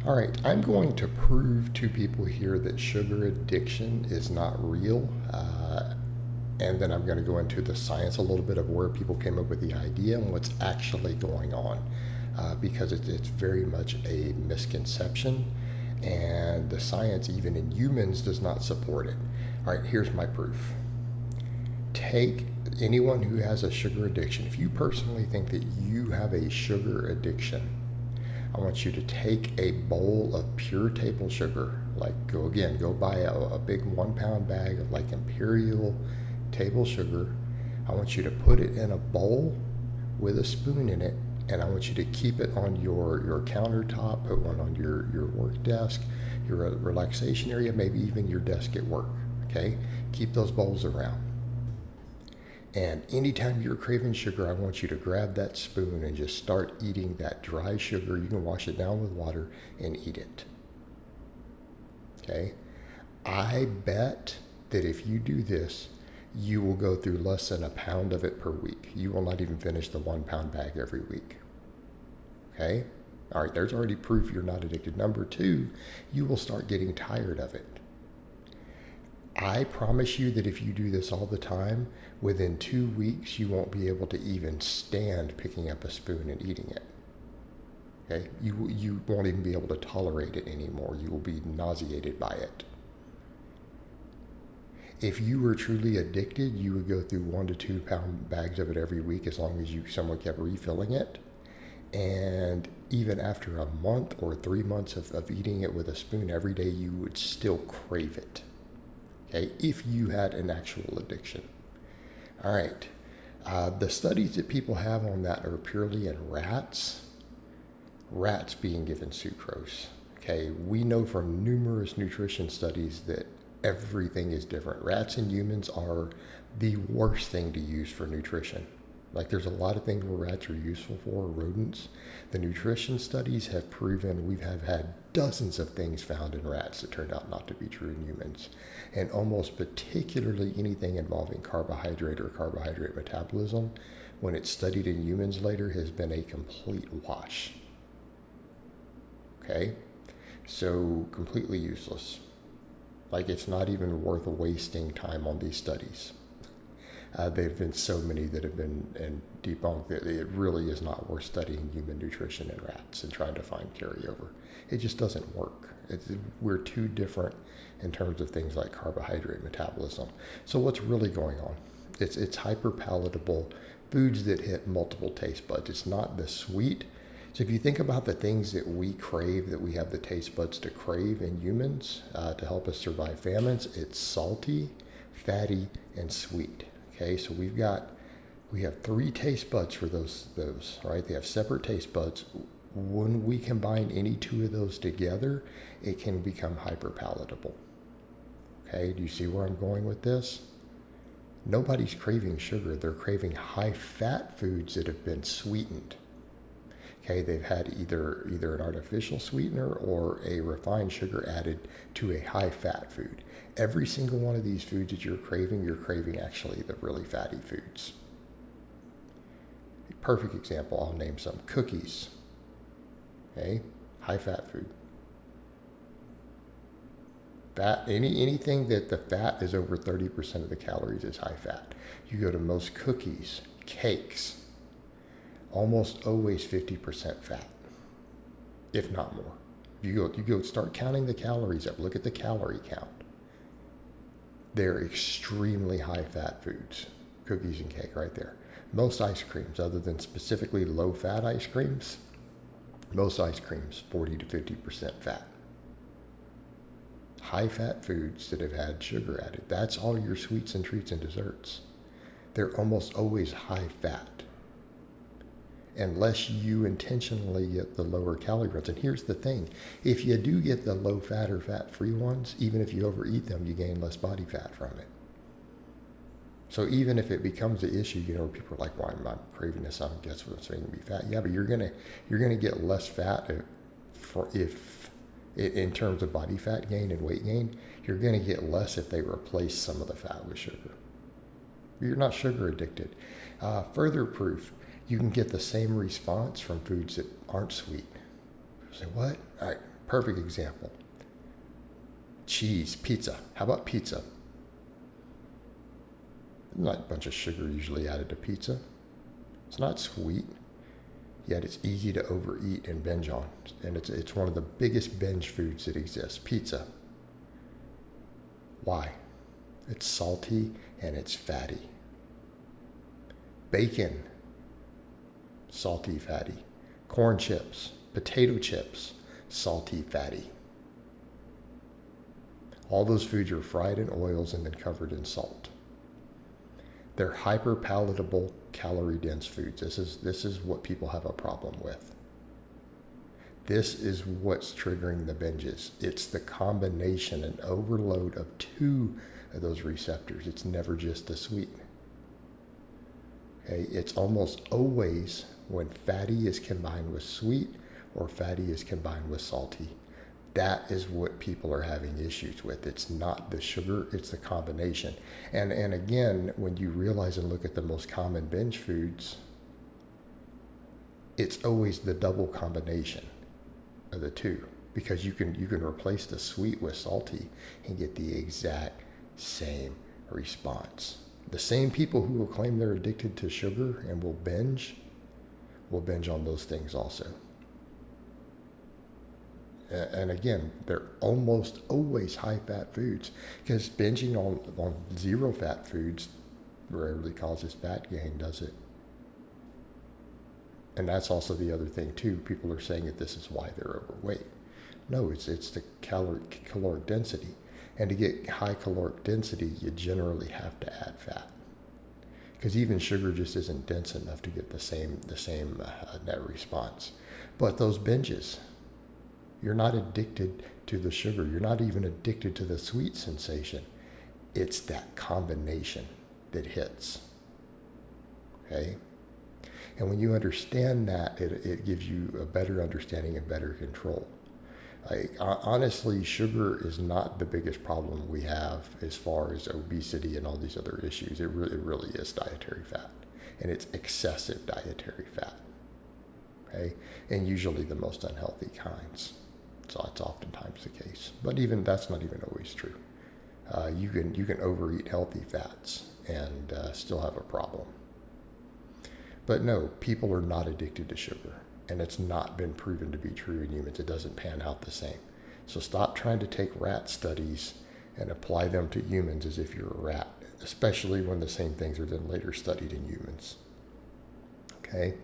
All right, I'm going to prove to people here that sugar addiction is not real. And then I'm going to go into the science a little bit of where people came up with the idea and what's actually going on. Because it's very much a misconception, and the science, even in humans, does not support it. All right, here's my proof. Take anyone who has a sugar addiction, if you personally think that you have a sugar addiction, I want you to take a bowl of pure table sugar, like go buy a big 1 pound bag of like imperial table sugar. I want you to put it in a bowl with a spoon in it, and I want you to keep it on your countertop, put one on your work desk, your relaxation area, maybe even your desk at work. Okay? Keep those bowls around. And anytime you're craving sugar, I want you to grab that spoon and just start eating that dry sugar. You can wash it down with water and eat it. Okay? I bet that if you do this, you will go through less than a pound of it per week. You will not even finish the 1 pound bag every week. Okay? All right, there's already proof you're not addicted. Number two, you will start getting tired of it. I promise you that if you do this all the time, within 2 weeks, you won't be able to even stand picking up a spoon and eating it. Okay? You won't even be able to tolerate it anymore. You will be nauseated by it. If you were truly addicted, you would go through 1 to 2 pound bags of it every week as long as someone kept refilling it. And even after a month or 3 months of eating it with a spoon every day, you would still crave it. Okay, if you had an actual addiction. All right, the studies that people have on that are purely in rats being given sucrose. Okay, we know from numerous nutrition studies that everything is different. Rats and humans are the worst thing to use for nutrition. Like there's a lot of things where rats are useful for, rodents. The nutrition studies have proven we have had dozens of things found in rats that turned out not to be true in humans. And almost particularly anything involving carbohydrate or carbohydrate metabolism, when it's studied in humans later, has been a complete wash. Okay? So completely useless. Like it's not even worth wasting time on these studies. There have been so many that have been debunked that it really is not worth studying human nutrition in rats and trying to find carryover. It just doesn't work. We're too different in terms of things like carbohydrate metabolism. So what's really going on? It's hyper palatable foods that hit multiple taste buds. It's not the sweet. So if you think about the things that we crave, that we have the taste buds to crave in humans to help us survive famines, it's salty, fatty, and sweet. Okay, so we have 3 taste buds for those, right? They have separate taste buds. When we combine any 2 of those together, it can become hyper palatable. Okay, do you see where I'm going with this? Nobody's craving sugar. They're craving high fat foods that have been sweetened. Okay, they've had either an artificial sweetener or a refined sugar added to a high fat food. Every single one of these foods that you're craving actually the really fatty foods. Perfect example, I'll name some. Cookies. Okay, high fat food. Fat, anything that the fat is over 30% of the calories is high fat. You go to most cookies, cakes, almost always 50% fat, if not more. You go start counting the calories up. Look at the calorie count. They're extremely high fat foods, cookies and cake right there. Most ice creams, other than specifically low fat ice creams, most ice creams 40 to 50% fat. High fat foods that have had sugar added. That's all your sweets and treats and desserts. They're almost always high fat, unless you intentionally get the lower calorie ones. And here's the thing, if you do get the low fat or fat free ones, even if you overeat them, you gain less body fat from it. So even if it becomes an issue, people are like, well, I'm craving this, I guess what's making me fat. Yeah, but you're gonna get less fat if in terms of body fat gain and weight gain, you're gonna get less if they replace some of the fat with sugar. You're not sugar addicted. Further proof, you can get the same response from foods that aren't sweet. You say, what? All right, perfect example. Cheese, pizza. How about pizza? Not a bunch of sugar usually added to pizza. It's not sweet, yet it's easy to overeat and binge on. And it's one of the biggest binge foods that exists, pizza. Why? It's salty and it's fatty. Bacon, salty, fatty. Corn chips, potato chips, salty, fatty. All those foods are fried in oils and then covered in salt. They're hyper palatable, calorie dense foods. This is what people have a problem with. This is what's triggering the binges. It's the combination and overload of two of those receptors. It's never just the sweet. Okay, it's almost always when fatty is combined with sweet or fatty is combined with salty. That is what people are having issues with. It's not the sugar, it's the combination. And again, when you realize and look at the most common binge foods, it's always the double combination of the two, because you can replace the sweet with salty and get the exact same response. The same people who will claim they're addicted to sugar and will binge on those things also. And again, they're almost always high-fat foods, because binging on zero-fat foods rarely causes fat gain, does it? And that's also the other thing, too. People are saying that this is why they're overweight. No, it's the caloric density. And to get high caloric density, you generally have to add fat, because even sugar just isn't dense enough to get the same net response. But those binges, you're not addicted to the sugar. You're not even addicted to the sweet sensation. It's that combination that hits. Okay? And when you understand that, it gives you a better understanding and better control. Honestly, sugar is not the biggest problem we have as far as obesity and all these other issues. It really is dietary fat. And it's excessive dietary fat. Okay? And usually the most unhealthy kinds. So it's oftentimes the case, but even that's not even always true. You can overeat healthy fats and still have a problem. But no, people are not addicted to sugar, and it's not been proven to be true in humans. It doesn't pan out the same. So stop trying to take rat studies and apply them to humans as if you're a rat, especially when the same things are then later studied in humans. Okay?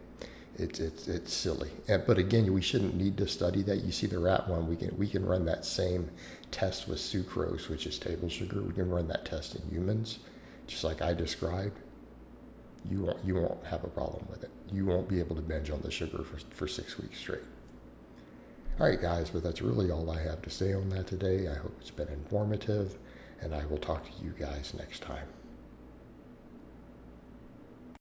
It's silly. But again, we shouldn't need to study that. You see the rat one, we can run that same test with sucrose, which is table sugar. We can run that test in humans, just like I described. You won't have a problem with it. You won't be able to binge on the sugar for 6 weeks straight. All right, guys, but that's really all I have to say on that today. I hope it's been informative, and I will talk to you guys next time.